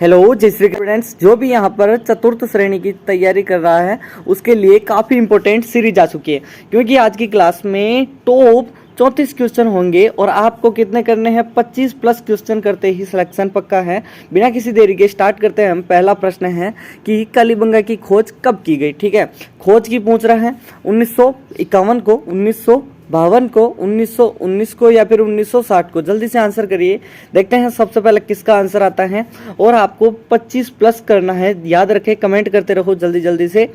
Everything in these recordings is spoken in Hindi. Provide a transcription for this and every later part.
हेलो जय श्री स्टूडेंट्स, जो भी यहाँ पर चतुर्थ श्रेणी की तैयारी कर रहा है उसके लिए काफ़ी इंपॉर्टेंट सीरीज आ चुकी है, क्योंकि आज की क्लास में टॉप 34 क्वेश्चन होंगे और आपको कितने करने हैं, 25 प्लस क्वेश्चन करते ही सिलेक्शन पक्का है। बिना किसी देरी के स्टार्ट करते हैं हम। पहला प्रश्न है कि कालीबंगा की खोज कब की गई। ठीक है, खोज की पूछ रहा है 1951 को, 1952 को, 1919 को या फिर 1960 को। जल्दी से आंसर करिए, देखते हैं सबसे पहले किसका आंसर आता है। और आपको 25 प्लस करना है, याद रखें, कमेंट करते रहो जल्दी जल्दी से।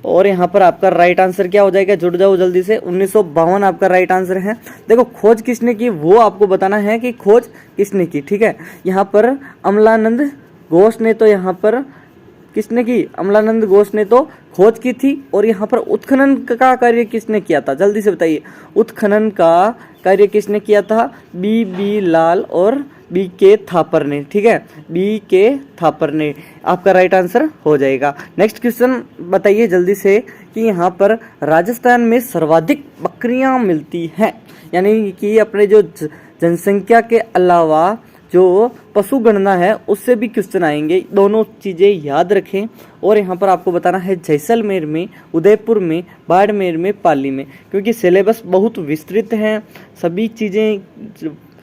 और यहाँ पर आपका राइट आंसर क्या हो जाएगा, जुड़ जाओ जल्दी से। 1952 आपका राइट आंसर है। देखो, खोज किसने की वो आपको बताना है कि खोज किसने की। ठीक है, यहाँ पर अमलानंद घोष ने तो यहाँ पर किसने की, अमलानंद घोष ने तो खोज की थी। और यहाँ पर उत्खनन का कार्य किसने किया था, जल्दी से बताइए। उत्खनन का कार्य किसने किया था, बी लाल और बी के थापर ने। ठीक है, बी के थापर ने आपका राइट आंसर हो जाएगा। नेक्स्ट क्वेश्चन बताइए जल्दी से कि यहाँ पर राजस्थान में सर्वाधिक बकरियां मिलती हैं, यानी कि अपने जो जनसंख्या के अलावा जो पशु गणना है उससे भी क्वेश्चन आएंगे। दोनों चीज़ें याद रखें। और यहाँ पर आपको बताना है जैसलमेर में, उदयपुर में, बाड़मेर में, पाली में, क्योंकि सिलेबस बहुत विस्तृत है। सभी चीज़ें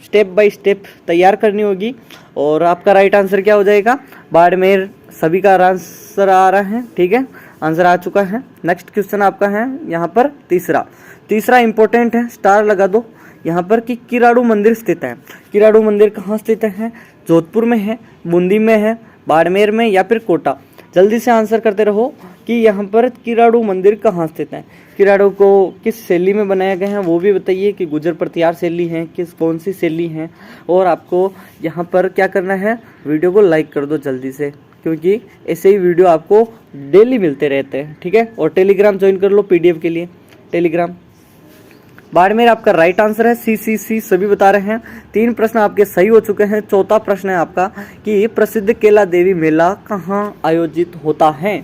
स्टेप बाय स्टेप तैयार करनी होगी। और आपका राइट आंसर क्या हो जाएगा, बाड़मेर। सभी का आंसर आ रहा है। ठीक है, आंसर आ चुका है। नेक्स्ट क्वेश्चन आपका है यहाँ पर तीसरा इंपॉर्टेंट है, स्टार लगा दो यहाँ पर कि किराड़ू मंदिर स्थित है। किराड़ू मंदिर कहाँ स्थित है, जोधपुर में है, बूंदी में है, बाड़मेर में या फिर कोटा। जल्दी से आंसर करते रहो कि यहाँ पर किराड़ू मंदिर कहाँ स्थित है। किराड़ू को किस शैली में बनाया गया है वो भी बताइए, कि गुजर प्रतिहार शैली है, कौन सी शैली है। और आपको यहाँ पर क्या करना है, वीडियो को लाइक कर दो जल्दी से, क्योंकि ऐसे ही वीडियो आपको डेली मिलते रहते हैं। ठीक है, और टेलीग्राम ज्वाइन कर लो पीडीएफ के लिए, टेलीग्राम। बाड़मेर आपका राइट आंसर है, सी सभी बता रहे हैं। 3 प्रश्न आपके सही हो चुके हैं। चौथा प्रश्न है आपका कि प्रसिद्ध केला देवी मेला कहाँ आयोजित होता है।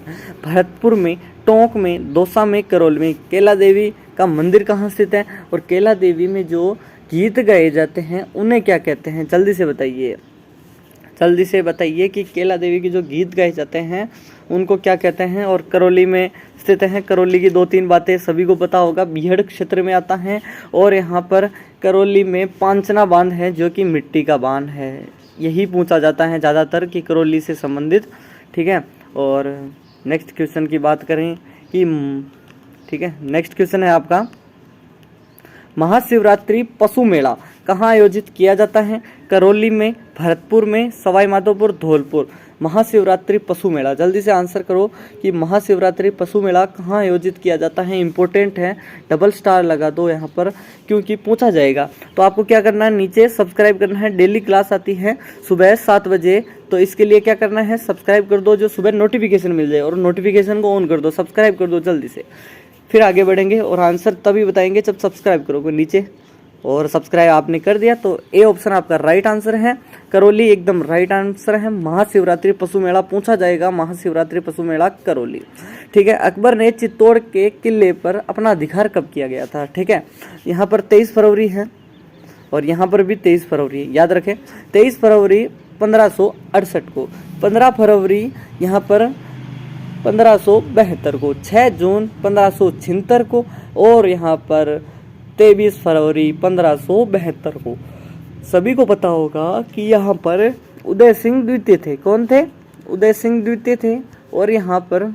भरतपुर में, टोंक में, दौसा में, करौली में। केला देवी का मंदिर कहाँ स्थित है और केला देवी में जो गीत गाए जाते हैं उन्हें क्या कहते हैं, जल्दी से बताइए कि केला देवी के जो गीत गाए जाते हैं उनको क्या कहते हैं। और करौली में स्थित है। करौली की 2-3 बातें सभी को पता होगा, बीहड़ क्षेत्र में आता है। और यहाँ पर करौली में पांचना बांध है जो कि मिट्टी का बांध है। यही पूछा जाता है ज़्यादातर कि करौली से संबंधित। ठीक है, और नेक्स्ट क्वेश्चन की बात करें कि ठीक है, नेक्स्ट क्वेश्चन है आपका महाशिवरात्रि पशु मेला कहाँ आयोजित किया जाता है। करौली में, भरतपुर में, सवाई माधोपुर, धौलपुर। महाशिवरात्रि पशु मेला, जल्दी से आंसर करो कि महाशिवरात्रि पशु मेला कहाँ आयोजित किया जाता है। इंपॉर्टेंट है, डबल स्टार लगा दो यहाँ पर, क्योंकि पूछा जाएगा। तो आपको क्या करना है, नीचे सब्सक्राइब करना है। डेली क्लास आती है सुबह 7 बजे, तो इसके लिए क्या करना है, सब्सक्राइब कर दो, जो सुबह नोटिफिकेशन मिल जाए। और नोटिफिकेशन को ऑन कर दो, सब्सक्राइब कर दो जल्दी से। फिर आगे बढ़ेंगे और आंसर तभी बताएंगे जब सब्सक्राइब करोगे नीचे। और सब्सक्राइब आपने कर दिया तो ए ऑप्शन आपका राइट आंसर है। करौली एकदम राइट आंसर है। महाशिवरात्रि पशु मेला पूछा जाएगा, महाशिवरात्रि पशु मेला करौली। ठीक है, अकबर ने चित्तौड़ के किले पर अपना अधिकार कब किया गया था। ठीक है, यहाँ पर 23 फरवरी है और यहाँ पर भी 23 फरवरी, याद रखें। 23 फरवरी 1568 को, 15 फरवरी यहाँ पर 1572 को, 6 जून 1576 को और यहाँ पर 23 फरवरी 1572 को। सभी को पता होगा कि यहाँ पर उदय सिंह द्वितीय थे। कौन थे, उदय सिंह द्वितीय थे। और यहाँ पर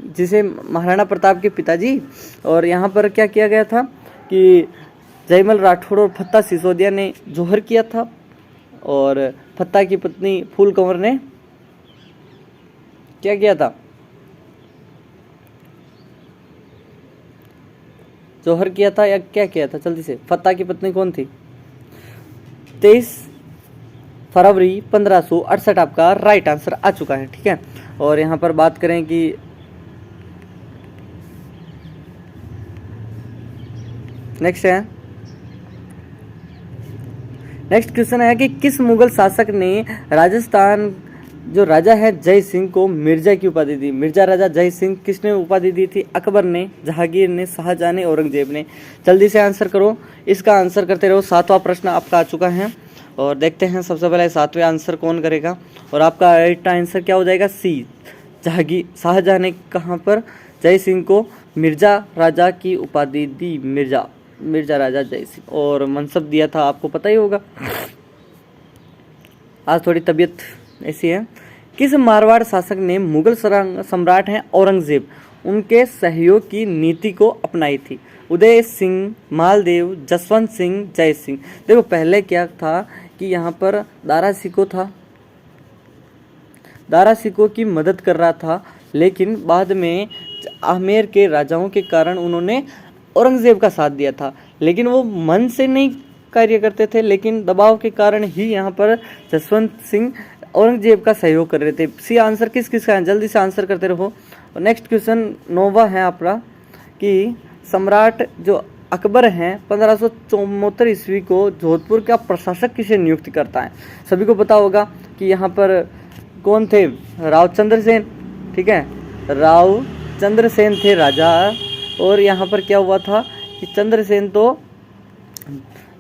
जिसे महाराणा प्रताप के पिताजी। और यहाँ पर क्या किया गया था कि जयमल राठौड़ और फत्ता सिसोदिया ने जोहर किया था। और फत्ता की पत्नी फूल कंवर ने क्या किया था, जोहर किया था या क्या किया था, जल्दी से। फत्ता की पत्नी कौन थी। 23 फरवरी 1568 आपका राइट आंसर आ चुका है। ठीक है, और यहाँ पर बात करें कि नेक्स्ट क्वेश्चन है कि किस मुगल शासक ने राजस्थान जो राजा है जय सिंह को मिर्जा की उपाधि दी। मिर्जा राजा जय सिंह किसने उपाधि दी थी, अकबर ने, जहांगीर ने, शाहजहां ने, औरंगजेब ने। जल्दी से आंसर करो, इसका आंसर करते रहो। 7वां प्रश्न आपका आ चुका है और देखते हैं सबसे पहले 7वें आंसर कौन करेगा। और आपका राइट आंसर क्या हो जाएगा, सी। शाहजहां ने कहाँ पर जय सिंह को मिर्जा राजा की उपाधि दी, मिर्जा राजा जय सिंह, और मनसब दिया था, आपको पता ही होगा। आज थोड़ी तबीयत ऐसी है। किस मारवाड़ शासक ने मुगल सम्राट हैं औरंगजेब उनके सहयोग की नीति को अपनाई थी? उदय सिंह, मालदेव, जसवंत सिंह, जय सिंह। देखो पहले क्या था कि यहाँ पर दारा सिकों था, दारा सिकों की मदद कर रहा था, लेकिन बाद में आमेर के राजाओं के कारण उन्होंने औरंगजेब का साथ दिया था, लेकिन वो मन से नहीं कार्य करते थे, लेकिन दबाव के कारण ही यहाँ पर जसवंत सिंह औरंगजेब का सहयोग कर रहे थे। सी आंसर किस किस का है, जल्दी से आंसर करते रहो। और नेक्स्ट क्वेश्चन 9वां है आपका कि सम्राट जो अकबर हैं 1574 ईस्वी को जोधपुर का प्रशासक किसे नियुक्त करता है? सभी को पता होगा कि यहाँ पर कौन थे, राव चंद्रसेन, ठीक है, राव चंद्रसेन थे राजा। और यहाँ पर क्या हुआ था कि चंद्रसेन तो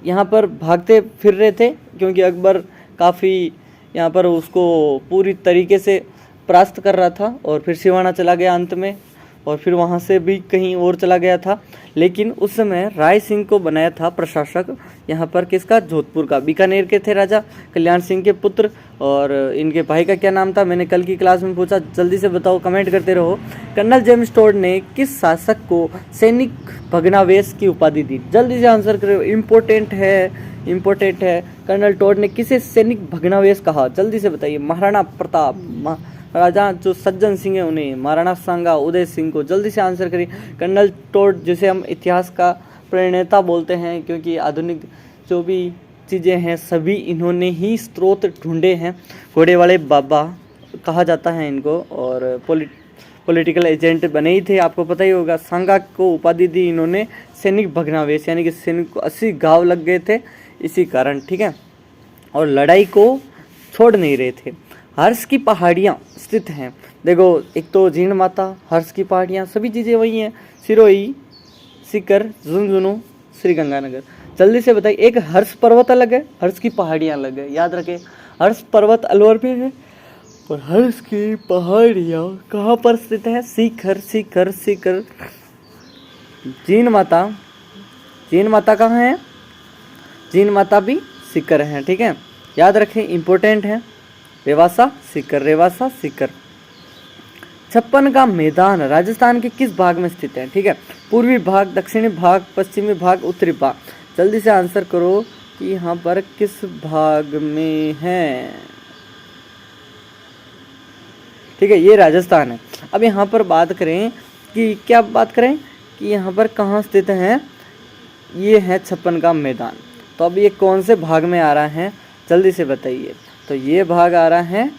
यहाँ पर भागते फिर रहे थे, क्योंकि अकबर काफ़ी यहाँ पर उसको पूरी तरीके से परास्त कर रहा था, और फिर सिवाना चला गया अंत में, और फिर वहाँ से भी कहीं और चला गया था। लेकिन उस समय राय सिंह को बनाया था प्रशासक, यहाँ पर किसका, जोधपुर का। बीकानेर के थे राजा कल्याण सिंह के पुत्र, और इनके भाई का क्या नाम था, मैंने कल की क्लास में पूछा, जल्दी से बताओ, कमेंट करते रहो। कर्नल जेम्स टोड ने किस शासक को सैनिक भग्नावशेष की उपाधि दी? जल्दी से आंसर करो, इम्पोर्टेंट है। कर्नल टोड ने किसे सैनिक भग्नावशेष कहा, जल्दी से बताइए। महाराणा प्रताप, राजा जो सज्जन सिंह है उन्हें, महाराणा सांगा, उदय सिंह को। जल्दी से आंसर करिए। कर्नल टोड जिसे हम इतिहास का प्रणेता बोलते हैं, क्योंकि आधुनिक जो भी चीज़ें हैं सभी इन्होंने ही स्रोत ढूंढे हैं। घोड़े वाले बाबा कहा जाता है इनको, और पॉलिटिकल एजेंट बने ही थे, आपको पता ही होगा। सांगा को उपाधि दी इन्होंने सैनिक भग्नावशेष, यानी कि सैनिक को 80 घाव लग गए थे इसी कारण, ठीक है, और लड़ाई को छोड़ नहीं रहे थे। हर्ष की पहाड़ियाँ स्थित हैं, देखो एक तो जीण माता, हर्ष की पहाड़ियाँ, सभी चीज़ें वही हैं। सिरोही, सीकर, झुंझुनू, श्री गंगानगर। जल्दी से बताइए। एक हर्ष पर्वत अलग है, हर्ष की पहाड़ियाँ अलग है, याद रखें। हर्ष पर्वत अलवर में है, और हर्ष की पहाड़ियाँ कहाँ पर स्थित है? सीकर। जीण माता कहाँ है? जीण माता भी सीकर है, ठीक है, याद रखें, इंपॉर्टेंट है। रेवासा सीकर। 56 का मैदान राजस्थान के किस भाग में स्थित है? ठीक है, पूर्वी भाग, दक्षिणी भाग, पश्चिमी भाग, उत्तरी भाग। जल्दी से आंसर करो कि यहाँ पर किस भाग में है। ठीक है, ये राजस्थान है। अब यहाँ पर बात करें कि यहाँ पर कहाँ स्थित है, ये है 56 का मैदान। तो अब ये कौन से भाग में आ रहा है, जल्दी से बताइए। तो ये भाग आ रहा है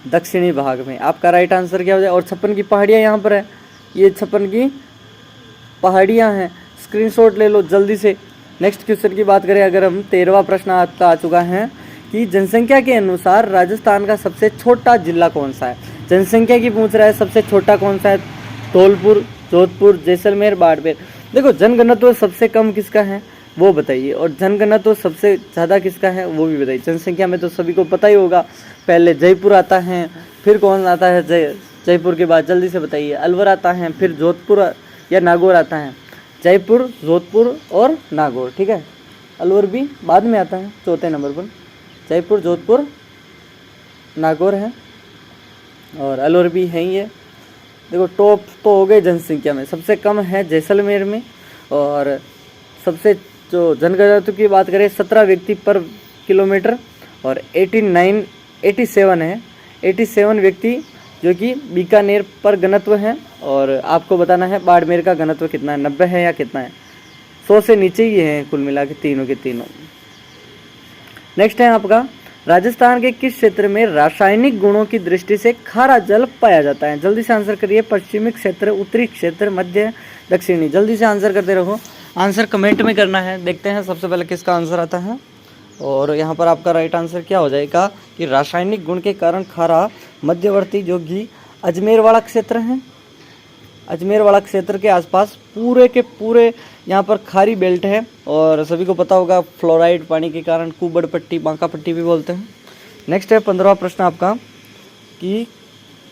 दक्षिणी भाग में। आपका राइट आंसर क्या हो जाए? और 56 की पहाड़ियाँ यहाँ पर है, ये 56 की पहाड़ियाँ हैं, स्क्रीनशॉट ले लो जल्दी से। नेक्स्ट क्वेश्चन की बात करें अगर हम, 13वां प्रश्न आपका आ चुका है कि जनसंख्या के अनुसार राजस्थान का सबसे छोटा जिला कौन सा है? जनसंख्या की पूछ रहा है, सबसे छोटा कौन सा है? धौलपुर, जोधपुर, जैसलमेर, बाड़मेर। देखो जनघनत्व सबसे कम किसका है वो बताइए, और जनघनत्व सबसे ज़्यादा किसका है वो भी बताइए। जनसंख्या में तो सभी को पता ही होगा, पहले जयपुर आता है, फिर कौन आता है जयपुर के बाद, जल्दी से बताइए। अलवर आता है, फिर जोधपुर या नागौर आता है। जयपुर, जोधपुर और नागौर, ठीक है, अलवर भी बाद में आता है चौथे नंबर पर। जयपुर, जोधपुर, नागौर है, और अलवर भी है ही है। देखो टॉप तो हो गए जनसंख्या में, सबसे कम है जैसलमेर में, और सबसे जो जनघनत्व की बात करें 17 व्यक्ति पर किलोमीटर, और 87 है, 87 व्यक्ति जो कि बीकानेर पर घनत्व है। और आपको बताना है बाड़मेर का घनत्व कितना है, 90 है या कितना है? 100 से नीचे ही है कुल मिला के तीनों के तीनों। नेक्स्ट है आपका, राजस्थान के किस क्षेत्र में रासायनिक गुणों की दृष्टि से खारा जल पाया जाता है? जल्दी से आंसर करिए। पश्चिमी क्षेत्र, उत्तरी क्षेत्र, मध्य, दक्षिणी। जल्दी से आंसर करते रहो, आंसर कमेंट में करना है। देखते हैं सबसे पहले किसका आंसर आता है, और यहाँ पर आपका राइट आंसर क्या हो जाएगा कि रासायनिक गुण के कारण खारा मध्यवर्ती जो कि अजमेर वाला क्षेत्र है, अजमेर वाला क्षेत्र के आसपास पूरे के पूरे यहाँ पर खारी बेल्ट है और सभी को पता होगा फ्लोराइड पानी के कारण कुबड़ पट्टी, बांका पट्टी भी बोलते हैं। नेक्स्ट है 15वां प्रश्न आपका कि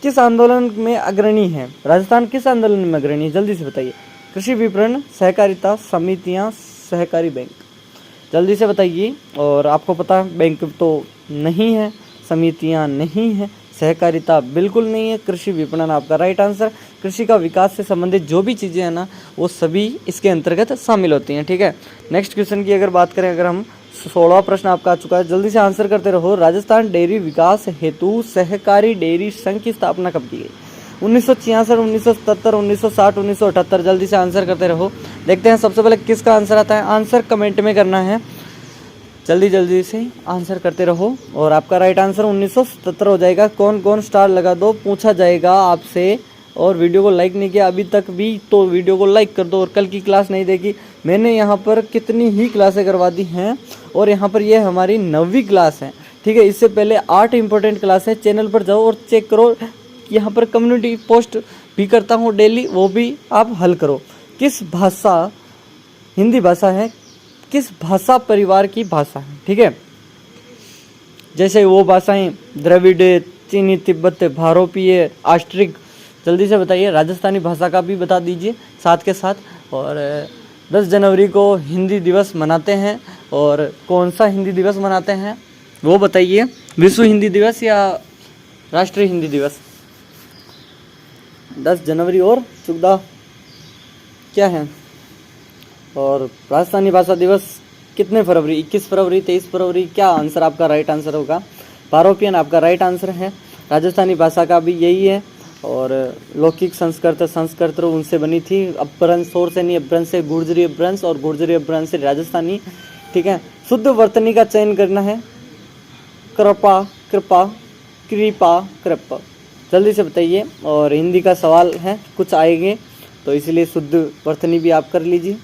किस आंदोलन में अग्रणी है? राजस्थान किस आंदोलन में अग्रणी है? जल्दी से बताइए। कृषि विपणन, सहकारिता, समितियां, सहकारी बैंक। जल्दी से बताइए। और आपको पता है बैंक तो नहीं है, समितियां नहीं है, सहकारिता बिल्कुल नहीं है, कृषि विपणन आपका राइट आंसर। कृषि का विकास से संबंधित जो भी चीज़ें हैं ना वो सभी इसके अंतर्गत शामिल होती हैं। ठीक है। नेक्स्ट क्वेश्चन की अगर बात करें, अगर हम 16वां प्रश्न आपका आ चुका है, जल्दी से आंसर करते रहो। राजस्थान डेयरी विकास हेतु सहकारी डेयरी संघ की स्थापना कब की गई? 1966, 1977, 1960, 1978। जल्दी से आंसर करते रहो। देखते हैं सबसे पहले किसका आंसर आता है। आंसर कमेंट में करना है, जल्दी जल्दी से आंसर करते रहो। और आपका राइट आंसर 1977 हो जाएगा। कौन कौन स्टार लगा दो पूछा जाएगा आपसे। और वीडियो को लाइक नहीं किया अभी तक भी तो वीडियो को लाइक कर दो। और कल की क्लास नहीं देखी, मैंने यहाँ पर कितनी ही क्लासें करवा दी हैं और यहाँ पर ये हमारी 9वीं क्लास है। ठीक है। इससे पहले 8 इंपॉर्टेंट क्लास है। चैनल पर जाओ और चेक करो। यहाँ पर कम्युनिटी पोस्ट भी करता हूँ डेली, वो भी आप हल करो। किस भाषा, हिंदी भाषा है, किस भाषा परिवार की भाषा है? ठीक है। जैसे वो भाषाएं द्रविड़, चीनी, तिब्बत, भारोपीय, आस्ट्रिक। जल्दी से बताइए। राजस्थानी भाषा का भी बता दीजिए साथ के साथ। और 10 जनवरी को हिंदी दिवस मनाते हैं और कौन सा हिंदी दिवस मनाते हैं वो बताइए। विश्व हिंदी दिवस या राष्ट्रीय हिंदी दिवस? 10 जनवरी और 14 क्या है? और राजस्थानी भाषा दिवस कितने फरवरी? 21 फरवरी, 23 फरवरी। क्या आंसर आपका राइट आंसर होगा? भारोपियन आपका राइट आंसर है। राजस्थानी भाषा का भी यही है। और लौकिक संस्कृत उनसे बनी थी। अपभ्रंश सोर से नहीं, अपभ्रंश से गुर्जरी अपभ्रंश और गुर्जरी अपभ्रंश से राजस्थानी। ठीक है। शुद्ध वर्तनी का चयन करना है। कृपा, कृपा, कृपा, कृपा। जल्दी से बताइए। और हिंदी का सवाल है, कुछ आएंगे तो इसलिए शुद्ध वर्तनी भी आप कर लीजिए।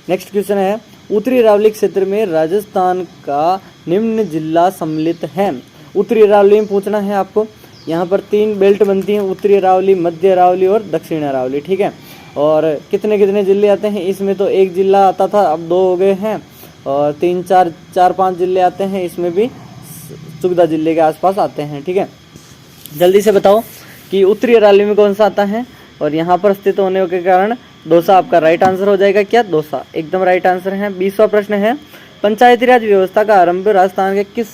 नेक्स्ट क्वेश्चन है, उत्तरी अरावली क्षेत्र में राजस्थान का निम्न जिला सम्मिलित है। उत्तरी अरावली में पूछना है आपको। यहाँ पर 3 बेल्ट बनती हैं, उत्तरी अरावली, मध्य अरावली और दक्षिण अरावली। ठीक है। और कितने कितने जिले आते हैं इसमें? तो 1 जिला आता था, अब 2 हो गए हैं। और 3, 4, 5 जिले आते हैं, इसमें भी 14 जिले के आसपास आते हैं। ठीक है। जल्दी से बताओ कि उत्तरी अरावली में कौन सा आता है? और यहाँ पर स्थित होने के कारण दौसा आपका राइट आंसर हो जाएगा। क्या? दौसा एकदम राइट आंसर है। 20वां प्रश्न है, पंचायती राज व्यवस्था का आरंभ राजस्थान के किस,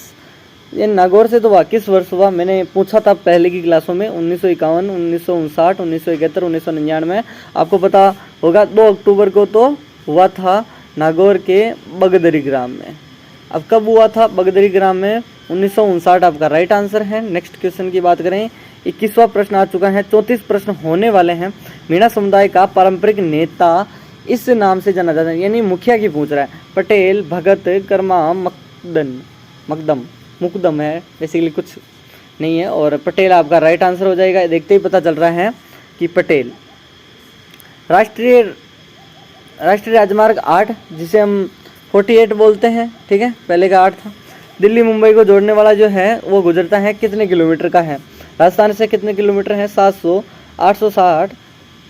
ये नागौर से तो हुआ, किस वर्ष हुआ? मैंने पूछा था पहले की क्लासों में। 1951, 1959, 1971, 1999। आपको पता होगा 2 अक्टूबर को तो हुआ था नागौर के बगदरी ग्राम में। अब कब हुआ था बगदरी ग्राम में? 1959 आपका राइट आंसर है। नेक्स्ट क्वेश्चन की बात करें, 21वां प्रश्न आ चुका है। 34 प्रश्न होने वाले हैं। मीणा समुदाय का पारंपरिक नेता इस नाम से जाना जाता है, यानी मुखिया की पूछ रहा है। पटेल, भगत, कर्मा, मुकदम है, बेसिकली कुछ नहीं है। और पटेल आपका राइट आंसर हो जाएगा। देखते ही पता चल रहा है कि पटेल। राष्ट्रीय राजमार्ग 8 जिसे हम 48 बोलते हैं। ठीक है। पहले का 8 था। दिल्ली मुंबई को जोड़ने वाला जो है वो गुजरता है, कितने किलोमीटर का है? राजस्थान से कितने किलोमीटर है? 700, 860,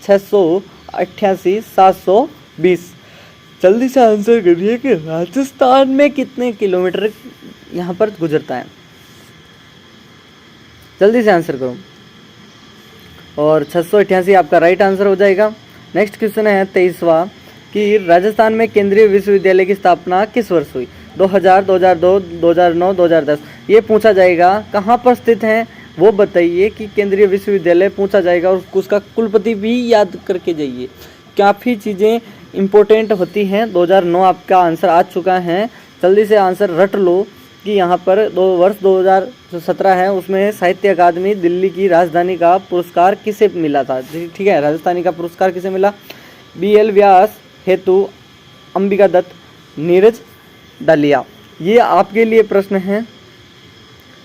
688, 720। जल्दी से आंसर करिए कि राजस्थान में कितने किलोमीटर यहाँ पर गुजरता है। जल्दी से आंसर करो। और 688 आपका राइट आंसर हो जाएगा। नेक्स्ट क्वेश्चन है 23वां कि राजस्थान में केंद्रीय विश्वविद्यालय की स्थापना किस वर्ष हुई? 2000, 2002, 2009, 2010। ये पूछा जाएगा। कहाँ पर स्थित है वो बताइए कि केंद्रीय विश्वविद्यालय पूछा जाएगा। और उसका कुलपति भी याद करके जाइए। काफ़ी चीज़ें इंपॉर्टेंट होती हैं। 2009 आपका आंसर आ चुका है। जल्दी से आंसर रट लो कि यहाँ पर वर्ष 2017 है उसमें साहित्य अकादमी दिल्ली की राजधानी का पुरस्कार किसे मिला था? ठीक है। राजस्थानी का पुरस्कार किसे मिला? BL व्यास हेतु अंबिका दत्त, नीरज डालिया। ये आपके लिए प्रश्न है।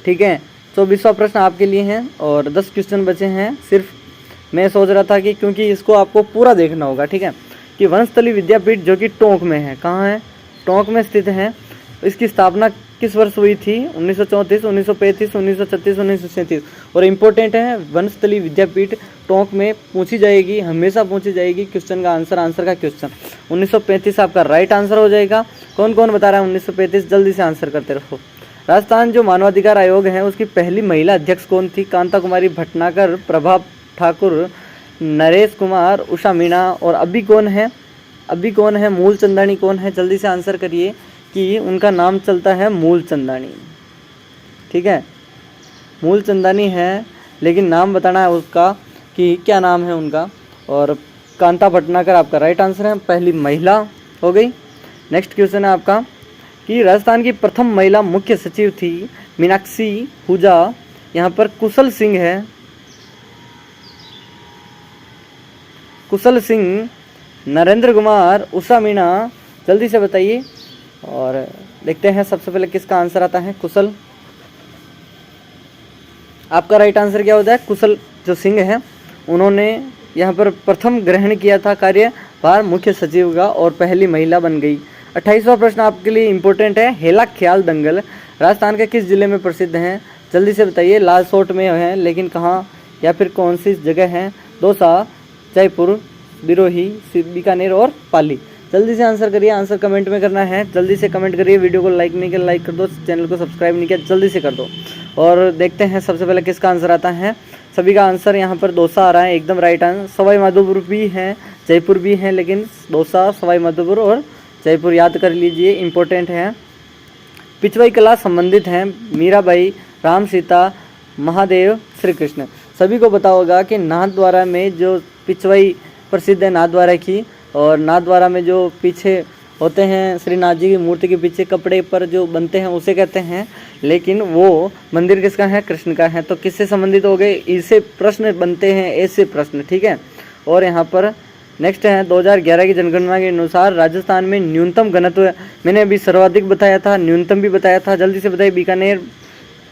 ठीक है। 24वां प्रश्न आपके लिए है और 10 क्वेश्चन बचे हैं सिर्फ। मैं सोच रहा था कि क्योंकि इसको आपको पूरा देखना होगा। ठीक है। कि वंशस्थली विद्यापीठ जो कि टोंक में है, कहाँ है? टोंक में स्थित है। इसकी स्थापना किस वर्ष हुई थी? 1934, 1935, 1936, 1937। और इम्पोर्टेंट है, वनस्थली विद्यापीठ टोंक में पूछी जाएगी, हमेशा पूछी जाएगी क्वेश्चन का आंसर का क्वेश्चन। 1935 आपका राइट आंसर हो जाएगा। कौन कौन बता रहा है 1935? जल्दी से आंसर करते रहो। राजस्थान जो मानवाधिकार आयोग है उसकी पहली महिला अध्यक्ष कौन थी? कांता कुमारी भटनागर, प्रभा ठाकुर, नरेश कुमार, उषा मीणा। और अभी कौन है? मूल चंदानी कौन है? जल्दी से आंसर करिए कि उनका नाम चलता है मूल चंदानी। ठीक है, मूल चंदानी है, लेकिन नाम बताना है उसका कि क्या नाम है उनका। और कांता भटनागर आपका राइट आंसर है, पहली महिला हो गई। नेक्स्ट क्वेश्चन है आपका कि राजस्थान की प्रथम महिला मुख्य सचिव थी मीनाक्षी हुजा। यहाँ पर कुशल सिंह है, कुशल सिंह, नरेंद्र कुमार, उषा मीणा। जल्दी से बताइए और देखते हैं सबसे पहले किसका आंसर आता है। कुशल, आपका राइट आंसर क्या होता है? कुशल जो सिंह है उन्होंने यहाँ पर प्रथम ग्रहण किया था कार्यभार मुख्य सचिव का और पहली महिला बन गई। 28वां प्रश्न आपके लिए इंपॉर्टेंट है। हेला ख्याल दंगल राजस्थान के किस जिले में प्रसिद्ध हैं? जल्दी से बताइए। लालसोट में है, लेकिन कहाँ या फिर कौन सी जगह है? दौसा, जयपुर, सिरोही, बीकानेर और पाली। जल्दी से आंसर करिए, आंसर कमेंट में करना है। जल्दी से कमेंट करिए। वीडियो को लाइक नहीं किया लाइक कर दो, चैनल को सब्सक्राइब नहीं किया जल्दी से कर दो। और देखते हैं सबसे पहले किसका आंसर आता है। सभी का आंसर यहाँ पर दौसा आ रहा है, एकदम राइट आंसर। सवाई माधोपुर भी है, जयपुर भी है, लेकिन दौसा, सवाई माधोपुर और जयपुर याद कर लीजिए, इंपॉर्टेंट है। पिछवाई कला संबंधित हैं मीराबाई, राम सीता, महादेव, श्री कृष्ण। सभी को पता होगा कि नाथद्वारा में जो पिछवाई प्रसिद्ध है नाथद्वारा की, और नाथद्वारा में जो पीछे होते हैं श्रीनाथ जी की मूर्ति के पीछे कपड़े पर जो बनते हैं उसे कहते हैं, लेकिन वो मंदिर किसका है? कृष्ण का है। तो किससे संबंधित हो गए? इससे प्रश्न बनते हैं, ऐसे प्रश्न। ठीक है, और यहाँ पर नेक्स्ट है 2011 की जनगणना के अनुसार राजस्थान में न्यूनतम घनत्व, मैंने अभी सर्वाधिक बताया था, न्यूनतम भी बताया था। जल्दी से बताइए। बीकानेर,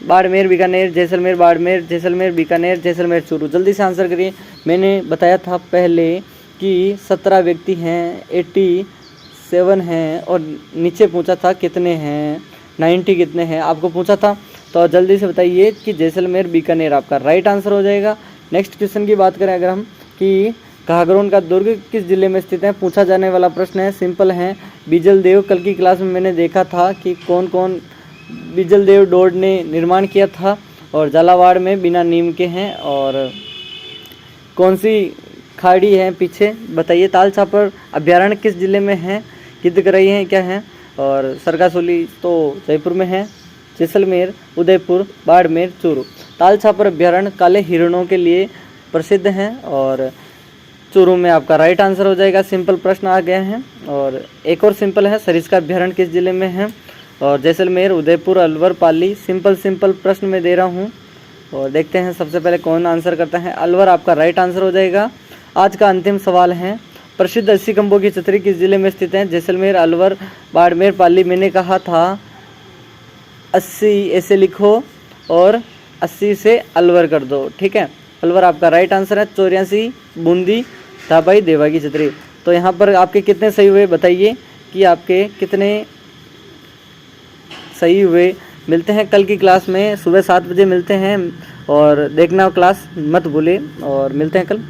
बाड़मेर, बीकानेर, जैसलमेर, बाड़मेर, जैसलमेर, बीकानेर, जैसलमेर, चूरू। जल्दी से आंसर करिए। मैंने बताया था पहले कि 17 व्यक्ति हैं, 87 हैं, और नीचे पूछा था कितने हैं, 90 कितने हैं आपको पूछा था। तो जल्दी से बताइए कि जैसलमेर, बीकानेर आपका राइट आंसर हो जाएगा। नेक्स्ट क्वेश्चन की बात करें अगर हम कि घाघरोन का दुर्ग किस जिले में स्थित है? पूछा जाने वाला प्रश्न है, सिंपल है। बीजल देव, कल की क्लास में मैंने देखा था कि कौन कौन बीजल देव डोड ने निर्माण किया था, और झालावाड़ में बिना नीम के हैं। और कौन सी खाड़ी है पीछे बताइए। ताल छापर अभ्यारण्य किस जिले में है? गिद्ध कराई है क्या है? और सरकासोली तो जयपुर में है। जैसलमेर, उदयपुर, बाड़मेर, चूरू। ताल छापर अभ्यारण्य काले हिरणों के लिए प्रसिद्ध हैं, और चूरू में आपका राइट आंसर हो जाएगा। सिंपल प्रश्न आ गए हैं। और एक और सिंपल है, सरिस्का अभ्यारण्य किस जिले में है? और जैसलमेर, उदयपुर, अलवर, पाली। सिंपल प्रश्न में दे रहा हूँ, और देखते हैं सबसे पहले कौन आंसर करता है। अलवर आपका राइट आंसर हो जाएगा। आज का अंतिम सवाल है, प्रसिद्ध 80 खंभों की छतरी किस जिले में स्थित है? जैसलमेर, अलवर, बाड़मेर, पाली। मैंने कहा था 80 ऐसे लिखो और 80 से अलवर कर दो। ठीक है, अलवर आपका राइट आंसर है। 84 बूंदी, धाबाई, देवा की छतरी। तो यहाँ पर आपके कितने सही हुए बताइए कि आपके कितने सही हुए। मिलते हैं कल की क्लास में, सुबह 7 बजे मिलते हैं, और देखना क्लास मत भूले, और मिलते हैं कल।